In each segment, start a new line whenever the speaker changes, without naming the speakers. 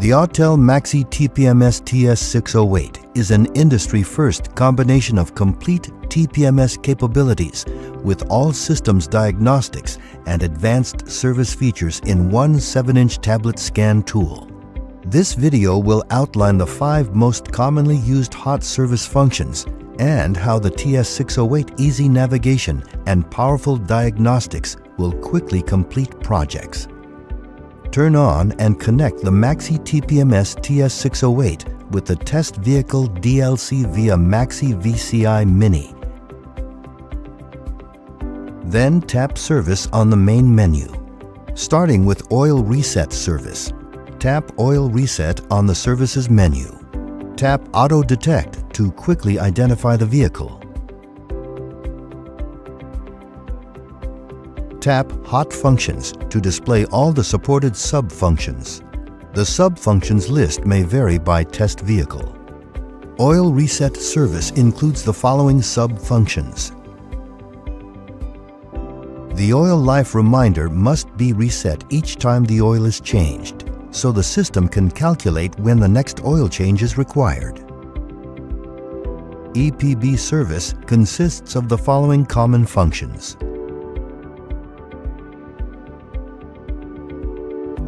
The Autel MaxiTPMS TS608 is an industry-first combination of complete TPMS capabilities with all systems diagnostics and advanced service features in one 7-inch tablet scan tool. This video will outline the 5 most commonly used hot service functions and how the TS608 easy navigation and powerful diagnostics will quickly complete projects. Turn on and connect the MaxiTPMS TS608 with the test vehicle DLC via Maxi VCI Mini. Then tap Service on the main menu. Starting with Oil Reset Service, tap Oil Reset on the Services menu. Tap Auto Detect to quickly identify the vehicle. Tap Hot Functions to display all the supported sub-functions. The sub-functions list may vary by test vehicle. Oil Reset Service includes the following sub-functions. The oil life reminder must be reset each time the oil is changed, so the system can calculate when the next oil change is required. EPB service consists of the following common functions.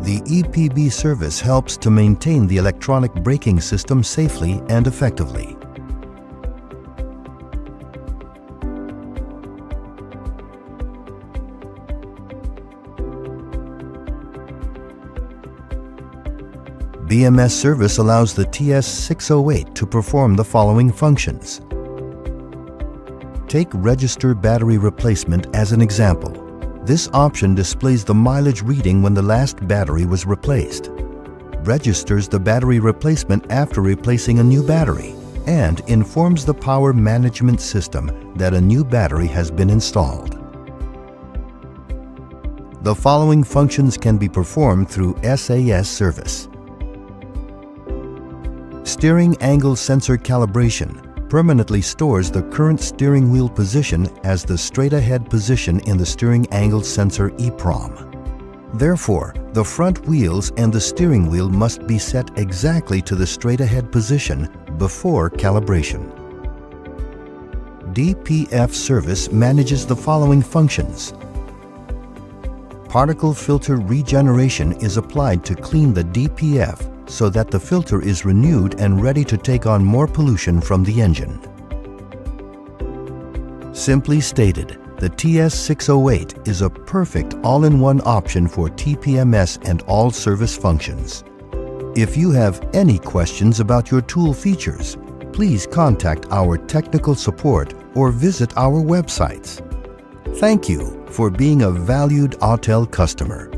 The EPB service helps to maintain the electronic braking system safely and effectively. BMS service allows the TS608 to perform the following functions. Take register battery replacement as an example. This option displays the mileage reading when the last battery was replaced, registers the battery replacement after replacing a new battery, and informs the power management system that a new battery has been installed. The following functions can be performed through SAS service. Steering angle sensor calibration permanently stores the current steering wheel position as the straight-ahead position in the steering angle sensor EPROM. Therefore, the front wheels and the steering wheel must be set exactly to the straight-ahead position before calibration. DPF service manages the following functions. Particle filter regeneration is applied to clean the DPF so that the filter is renewed and ready to take on more pollution from the engine. Simply stated, the TS608 is a perfect all-in-one option for TPMS and all service functions. If you have any questions about your tool features, please contact our technical support or visit our websites. Thank you for being a valued Autel customer.